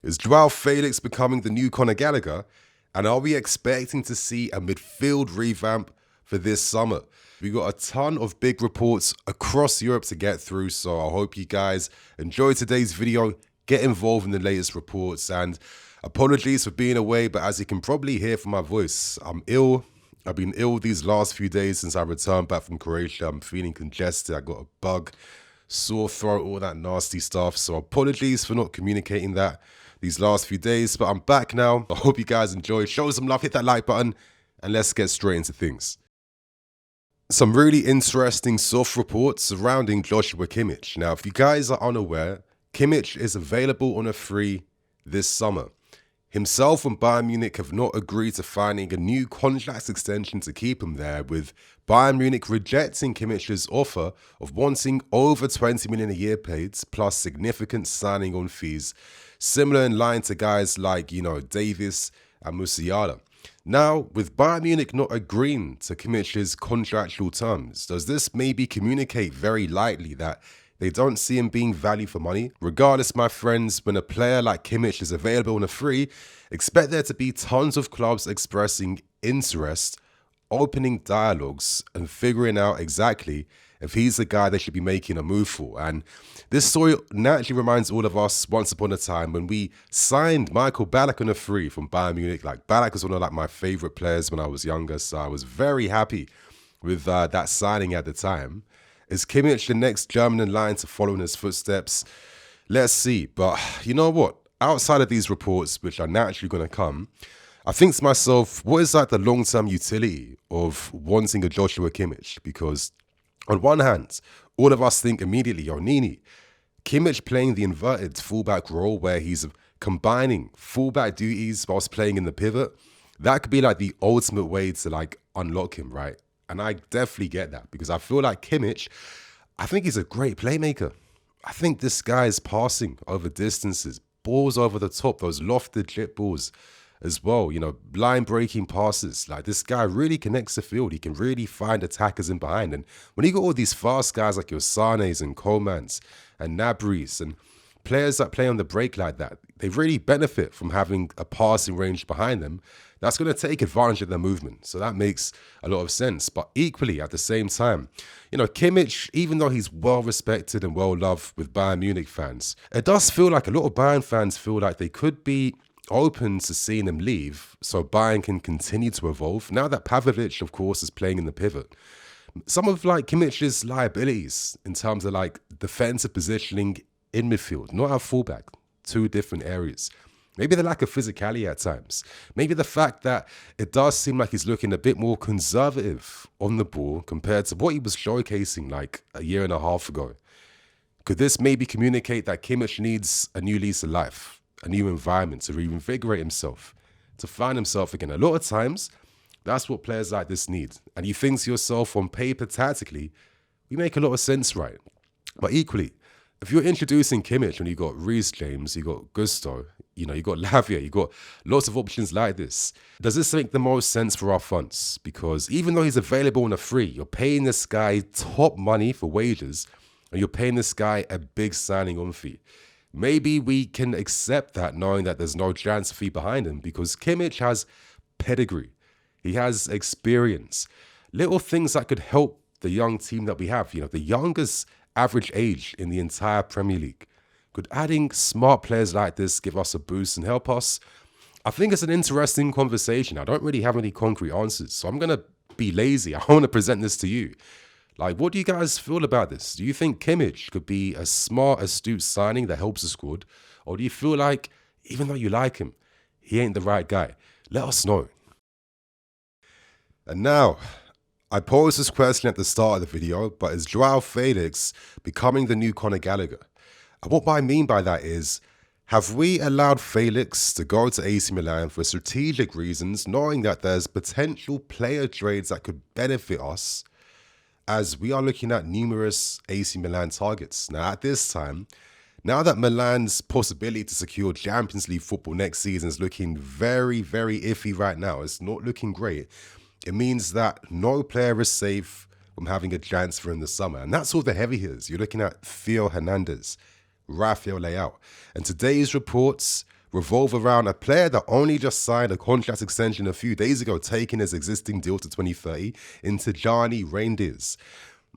Is Joao Felix becoming the new Conor Gallagher? And are we expecting to see a midfield revamp for this summer? We got a ton of big reports across Europe to get through, so I hope you guys enjoy today's video, get involved in the latest reports, and apologies for being away, but as you can probably hear from my voice, I'm ill. I've been ill these last few days since I returned back from Croatia. I'm feeling congested, I got a bug, sore throat, all that nasty stuff, so apologies for not communicating that these last few days, but I'm back now. I hope you guys enjoyed. Show some love, hit that like button, and let's get straight into things. Some really interesting soft reports surrounding Joshua Kimmich. Now, if you guys are unaware, Kimmich is available on a free this summer. Himself and Bayern Munich have not agreed to finding a new contract extension to keep him there, with Bayern Munich rejecting Kimmich's offer of wanting over 20 million a year paid, plus significant signing on fees, similar in line to guys like, Davis and Musiala. Now, with Bayern Munich not agreeing to Kimmich's contractual terms, does this maybe communicate very lightly that they don't see him being value for money? Regardless, my friends, when a player like Kimmich is available on a free, expect there to be tons of clubs expressing interest, opening dialogues, and figuring out exactly if he's the guy they should be making a move for. And this story naturally reminds all of us once upon a time when we signed Michael Ballack on a free from Bayern Munich. Like, Ballack was one of my favorite players when I was younger, so I was very happy with that signing at the time. Is Kimmich the next German in line to follow in his footsteps? Let's see. But you know what? Outside of these reports, which are naturally going to come, I think to myself, what is the long-term utility of wanting a Joshua Kimmich? Because on one hand, all of us think immediately, Nini, Kimmich playing the inverted fullback role where he's combining fullback duties whilst playing in the pivot, that could be the ultimate way to unlock him, right? And I definitely get that, because I feel like Kimmich, I think he's a great playmaker. I think this guy is passing over distances, balls over the top, those lofted chip balls as well, line breaking passes. This guy really connects the field. He can really find attackers in behind. And when you got all these fast guys like your Sanes and Komans and Nabris and players that play on the break like that, they really benefit from having a passing range behind them that's going to take advantage of their movement. So that makes a lot of sense. But equally, at the same time, Kimmich, even though he's well respected and well loved with Bayern Munich fans, it does feel like a lot of Bayern fans feel like they could be open to seeing him leave so Bayern can continue to evolve. Now that Pavlovic, of course, is playing in the pivot, some of Kimmich's liabilities in terms of defensive positioning in midfield, not at fullback, two different areas. Maybe the lack of physicality at times. Maybe the fact that it does seem like he's looking a bit more conservative on the ball compared to what he was showcasing a year and a half ago. Could this maybe communicate that Kimmich needs a new lease of life, a new environment to reinvigorate himself, to find himself again? A lot of times, that's what players like this need. And you think to yourself, on paper, tactically, we make a lot of sense, right? But equally, if you're introducing Kimmich and you got Reece James, you got Gusto, you got Lavia, you got lots of options like this, does this make the most sense for our funds? Because even though he's available on a free, you're paying this guy top money for wages, and you're paying this guy a big signing on fee. Maybe we can accept that, knowing that there's no transfer fee behind him, because Kimmich has pedigree. He has experience. Little things that could help the young team that we have. The youngest average age in the entire Premier League. Could adding smart players like this give us a boost and help us? I think it's an interesting conversation. I don't really have any concrete answers, so I'm going to be lazy. I want to present this to you. What do you guys feel about this? Do you think Kimmich could be a smart, astute signing that helps the squad? Or do you feel like, even though you like him, he ain't the right guy? Let us know. And now, I posed this question at the start of the video, but is Joao Felix becoming the new Conor Gallagher? And what I mean by that is, have we allowed Felix to go to AC Milan for strategic reasons, knowing that there's potential player trades that could benefit us, as we are looking at numerous AC Milan targets? Now, at this time, now that Milan's possibility to secure Champions League football next season is looking very, very iffy right now, it's not looking great, it means that no player is safe from having a transfer in the summer. And that's all the heavy hitters. You're looking at Theo Hernandez, Rafael Leao. And today's reports revolve around a player that only just signed a contract extension a few days ago, taking his existing deal to 2030 in Tijjani Reijnders.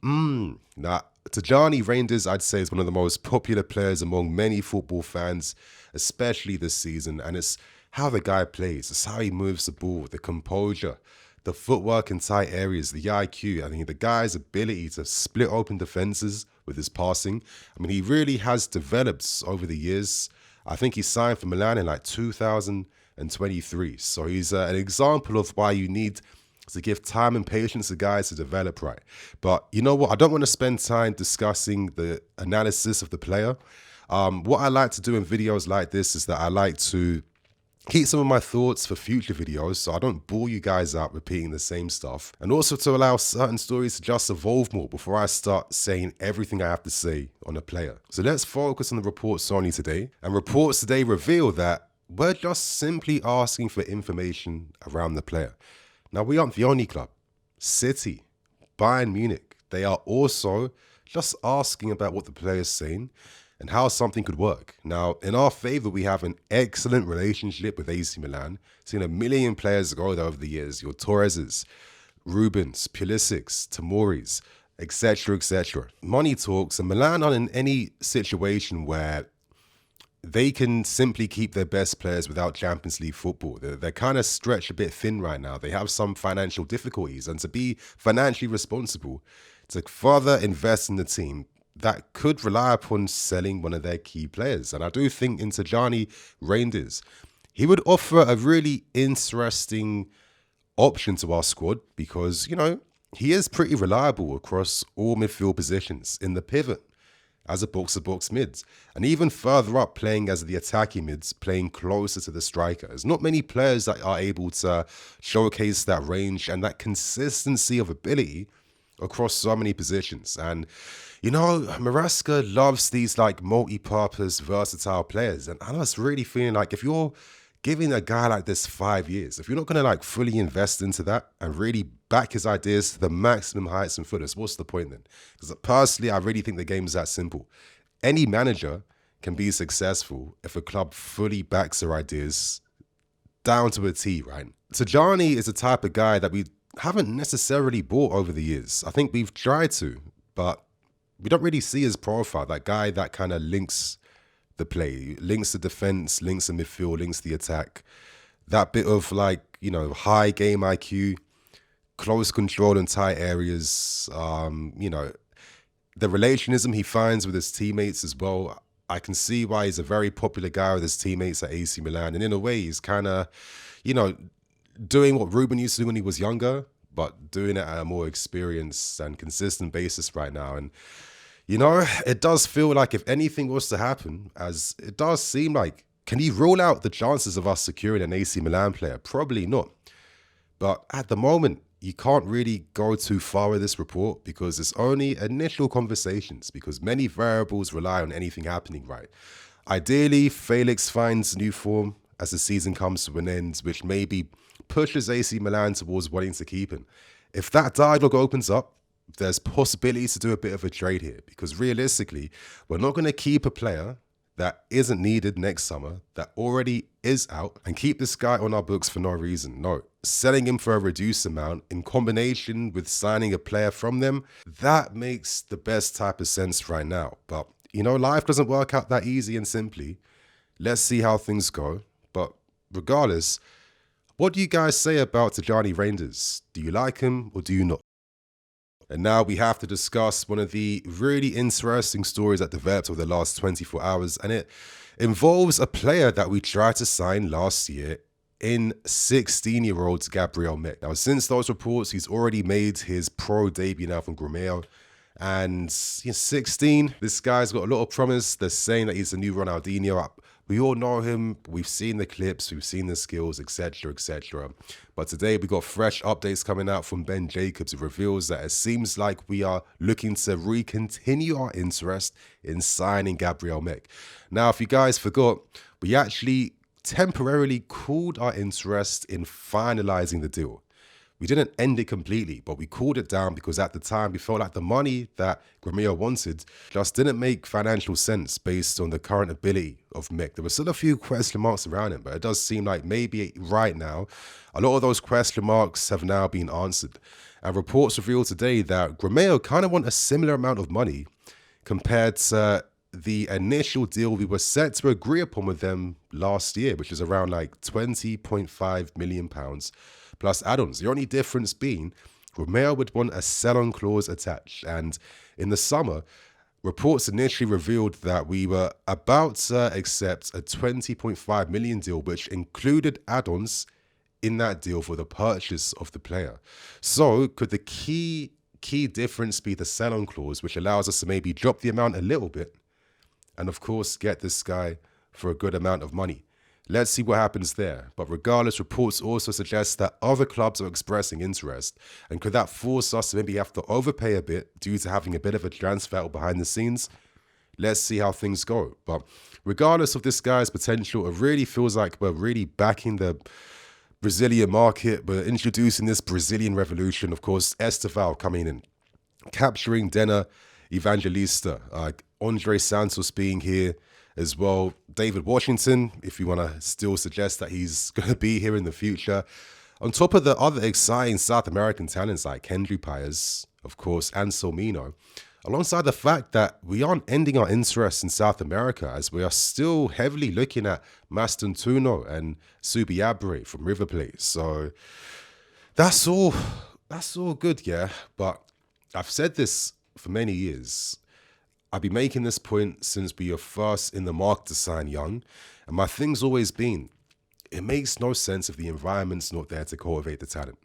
Now, Tijjani Reijnders, I'd say, is one of the most popular players among many football fans, especially this season. And it's how the guy plays. It's how he moves the ball, the composure, the footwork in tight areas, the IQ. I mean, the guy's ability to split open defenses with his passing. I mean, he really has developed over the years. I think he signed for Milan in like 2023. So he's an example of why you need to give time and patience to guys to develop right. But you know what? I don't want to spend time discussing the analysis of the player. What I like to do in videos like this is that I like to keep some of my thoughts for future videos so I don't bore you guys out repeating the same stuff. And also to allow certain stories to just evolve more before I start saying everything I have to say on a player. So let's focus on the reports only today. And reports today reveal that we're just simply asking for information around the player. Now, we aren't the only club. City, Bayern Munich, they are also just asking about what the player is saying and how something could work. Now, in our favor, we have an excellent relationship with AC Milan. Seen a million players go there over the years. Your Torreses, Rubens, Pulisics, Tamoris, etc., etc. Money talks, and Milan aren't in any situation where they can simply keep their best players without Champions League football. They're kind of stretched a bit thin right now. They have some financial difficulties, and to be financially responsible, to further invest in the team, that could rely upon selling one of their key players. And I do think in Tijjani Reijnders, he would offer a really interesting option to our squad because, you know, he is pretty reliable across all midfield positions, in the pivot, as a box-to-box mids, and even further up playing as the attacking mids, playing closer to the striker. There's not many players that are able to showcase that range and that consistency of ability across so many positions. And, you know, Maresca loves these like multi-purpose, versatile players. And I was really feeling like if you're giving a guy like this 5 years, if you're not going to like fully invest into that and really back his ideas to the maximum heights and footers, what's the point then? Because personally, I really think the game is that simple. Any manager can be successful if a club fully backs their ideas down to a T, right? Tijjani is the type of guy that we haven't necessarily bought over the years. I think we've tried to, but we don't really see his profile. That guy that kind of links the play, links the defense, links the midfield, links the attack. That bit of like, you know, high game IQ, close control in tight areas, you know, the relationism he finds with his teammates as well. I can see why he's a very popular guy with his teammates at AC Milan. And in a way, he's kind of, you know, doing what Ruben used to do when he was younger, but doing it at a more experienced and consistent basis right now. And, you know, it does feel like if anything was to happen, as it does seem like, can he rule out the chances of us securing an AC Milan player? Probably not. But at the moment, you can't really go too far with this report because it's only initial conversations, because many variables rely on anything happening right. Ideally, Felix finds new form as the season comes to an end, which maybe pushes AC Milan towards wanting to keep him. If that dialogue opens up, there's possibilities to do a bit of a trade here, because realistically, we're not going to keep a player that isn't needed next summer, that already is out, and keep this guy on our books for no reason. No, selling him for a reduced amount in combination with signing a player from them, that makes the best type of sense right now. But, you know, life doesn't work out that easy and simply. Let's see how things go. But regardless, what do you guys say about Tijjani Reijnders? Do you like him or do you not? And now we have to discuss one of the really interesting stories that developed over the last 24 hours. And it involves a player that we tried to sign last year in 16-year-old Gabriel Mec. Now, since those reports, he's already made his pro debut now from Grêmio. And he's 16. This guy's got a lot of promise. They're saying that he's the new Ronaldinho. We all know him. We've seen the clips. We've seen the skills, etc., etc. But today we got fresh updates coming out from Ben Jacobs. It reveals that it seems like we are looking to recontinue our interest in signing Gabriel Mec. Now, if you guys forgot, we actually temporarily cooled our interest in finalizing the deal. We didn't end it completely, but we cooled it down because at the time we felt like the money that Gabriel wanted just didn't make financial sense based on the current ability of Mec. There were still a few question marks around him, but it does seem like maybe right now, a lot of those question marks have now been answered. And reports reveal today that Gabriel kind of want a similar amount of money compared to the initial deal we were set to agree upon with them last year, which is around like £20.5 million plus add-ons. The only difference being Gabriel would want a sell-on clause attached. And in the summer, reports initially revealed that we were about to accept a 20.5 million deal, which included add-ons in that deal for the purchase of the player. So could the key difference be the sell-on clause, which allows us to maybe drop the amount a little bit and of course get this guy for a good amount of money? Let's see what happens there. But regardless, reports also suggest that other clubs are expressing interest. And could that force us to maybe have to overpay a bit due to having a bit of a transfer behind the scenes? Let's see how things go. But regardless of this guy's potential, it really feels like we're really backing the Brazilian market. We're introducing this Brazilian revolution. Of course, Esteval coming in, capturing Dena Evangelista, Andre Santos being here as well. David Washington, if you want to still suggest that he's going to be here in the future. On top of the other exciting South American talents like Kendry Paez, of course, and Solmino, alongside the fact that we aren't ending our interest in South America as we are still heavily looking at Mastantuono and Subiabre from River Plate. So that's all good, yeah. But I've said this for many years. I've been making this point since we were first in the market to sign young. And my thing's always been, it makes no sense if the environment's not there to cultivate the talent.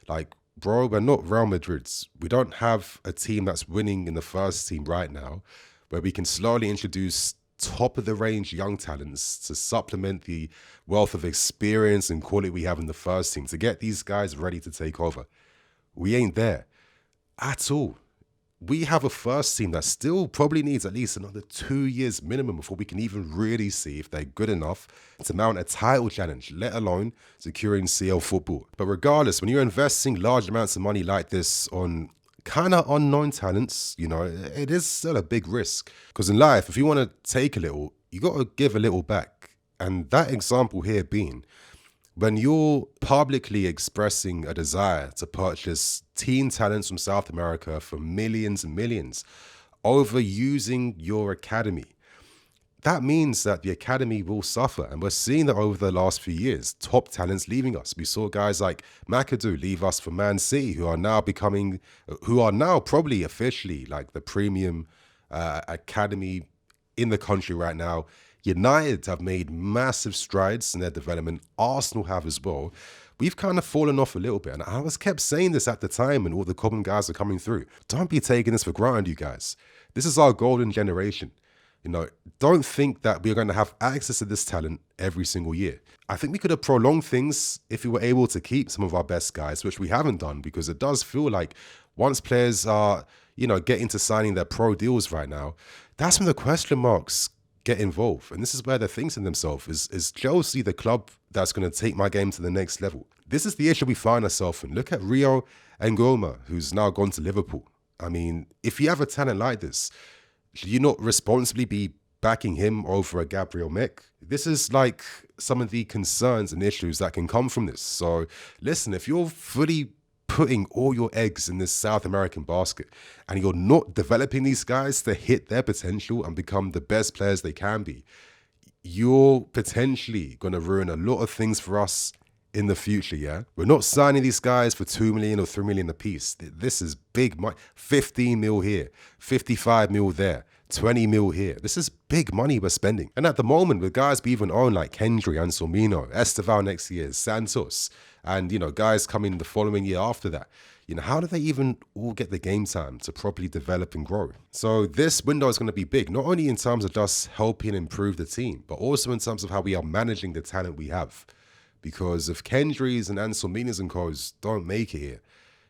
Like, bro, we're not Real Madrid's. We don't have a team that's winning in the first team right now where we can slowly introduce top-of-the-range young talents to supplement the wealth of experience and quality we have in the first team to get these guys ready to take over. We ain't there at all. We have a first team that still probably needs at least another 2 years minimum before we can even really see if they're good enough to mount a title challenge, let alone securing CL football. But regardless, when you're investing large amounts of money like this on kind of unknown talents, you know, it is still a big risk. Because in life, if you want to take a little, you got to give a little back. And that example here being, when you're publicly expressing a desire to purchase teen talents from South America for millions and millions, overusing your academy, that means that the academy will suffer. And we're seeing that over the last few years, top talents leaving us. We saw guys like McAdoo leave us for Man City, who are now probably officially like the premium academy in the country right now. United have made massive strides in their development. Arsenal have as well. We've kind of fallen off a little bit. And I was kept saying this at the time when all the common guys are coming through. Don't be taking this for granted, you guys. This is our golden generation. You know, don't think that we're going to have access to this talent every single year. I think we could have prolonged things if we were able to keep some of our best guys, which we haven't done, because it does feel like once players are, you know, getting to signing their pro deals right now, that's when the question marks get involved. And this is where they're thinking to themselves, is Chelsea the club that's going to take my game to the next level? This is the issue we find ourselves in. Look at Rio Ngoma, who's now gone to Liverpool. I mean, if you have a talent like this, should you not responsibly be backing him over a Gabriel Mec? This is like some of the concerns and issues that can come from this. So listen, if you're fully putting all your eggs in this South American basket and you're not developing these guys to hit their potential and become the best players they can be, you're potentially going to ruin a lot of things for us in the future, yeah? We're not signing these guys for 2 million or 3 million a piece. This is big money. 15 mil here, 55 mil there, 20 mil here. This is big money we're spending. And at the moment, with guys we even own like Kendry and Solmino, Esteval next year, Santos, and, you know, guys coming the following year after that, you know, how do they even all get the game time to properly develop and grow? So this window is going to be big, not only in terms of just helping improve the team, but also in terms of how we are managing the talent we have. Because if Kendrys and Anselminas and co's don't make it here,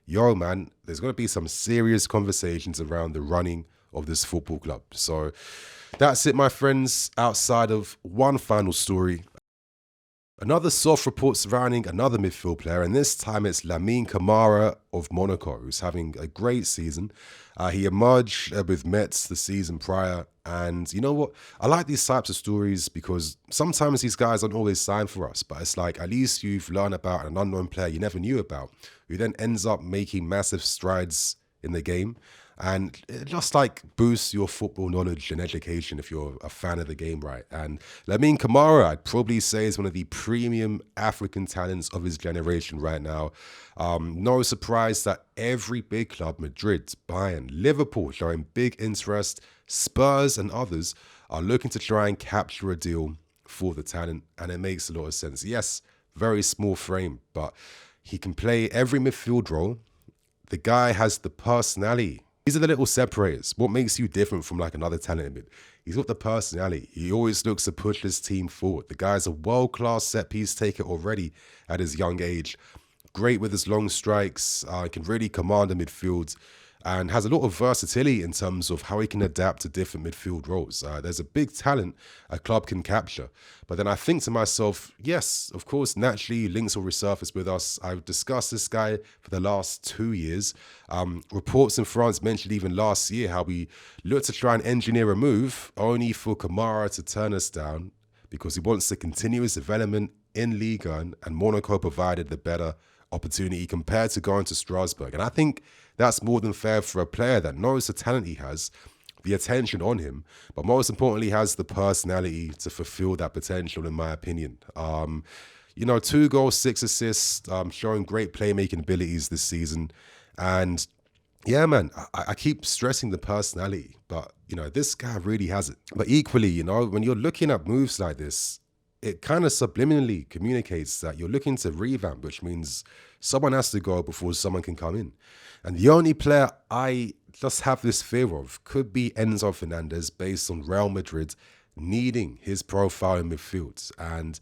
yo, man, there's going to be some serious conversations around the running of this football club. So that's it, my friends, outside of one final story. Another soft report surrounding another midfield player, and this time it's Lamine Camara of Monaco, who's having a great season. He emerged with Metz the season prior, and you know what? I like these types of stories because sometimes these guys don't always sign for us, but it's like at least you've learned about an unknown player you never knew about, who then ends up making massive strides in the game. And it just like boosts your football knowledge and education if you're a fan of the game, right? And Lamine Camara, I'd probably say, is one of the premium African talents of his generation right now. No surprise that every big club, Madrid, Bayern, Liverpool, showing big interest, Spurs and others are looking to try and capture a deal for the talent. And it makes a lot of sense. Yes, very small frame, but he can play every midfield role. The guy has the personality. These are the little separators. What makes you different from like another talented mid? He's got the personality. He always looks to push his team forward. The guy's a world-class set-piece taker already at his young age. Great with his long strikes. Can really command the midfield and has a lot of versatility in terms of how he can adapt to different midfield roles. There's a big talent a club can capture. But then I think to myself, yes, of course, naturally, links will resurface with us. I've discussed this guy for the last 2 years. Reports in France mentioned even last year how we looked to try and engineer a move only for Camara to turn us down because he wants to continue his development in Ligue 1, and Monaco provided the better opportunity compared to going to Strasbourg. And I think that's more than fair for a player that knows the talent he has, the attention on him, but most importantly has the personality to fulfill that potential, in my opinion. 2 goals, 6 assists, showing great playmaking abilities this season. And yeah, man, I keep stressing the personality, but, this guy really has it. But equally, when you're looking at moves like this, it kind of subliminally communicates that you're looking to revamp, which means someone has to go before someone can come in. And the only player I just have this fear of could be Enzo Fernandez, based on Real Madrid needing his profile in midfield. And,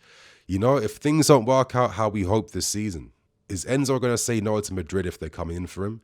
if things don't work out how we hope this season, is Enzo going to say no to Madrid if they're coming in for him?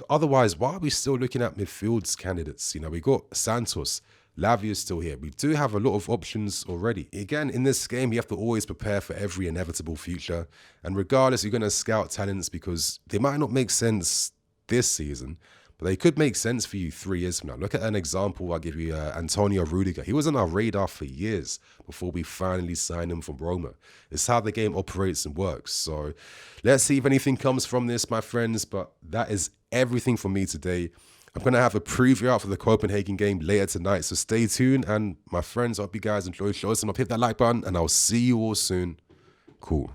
Otherwise, why are we still looking at midfield candidates? We got Santos. Lavia is still here. We do have a lot of options already. Again, in this game, you have to always prepare for every inevitable future. And regardless, you're going to scout talents because they might not make sense this season, but they could make sense for you 3 years from now. Look at an example. I'll give you Antonio Rudiger. He was on our radar for years before we finally signed him from Roma. It's how the game operates and works. So let's see if anything comes from this, my friends. But that is everything from me today. I'm going to have a preview out for the Copenhagen game later tonight, so stay tuned. And my friends, I hope you guys enjoy. Show us some up, hit that like button, and I'll see you all soon. Cool.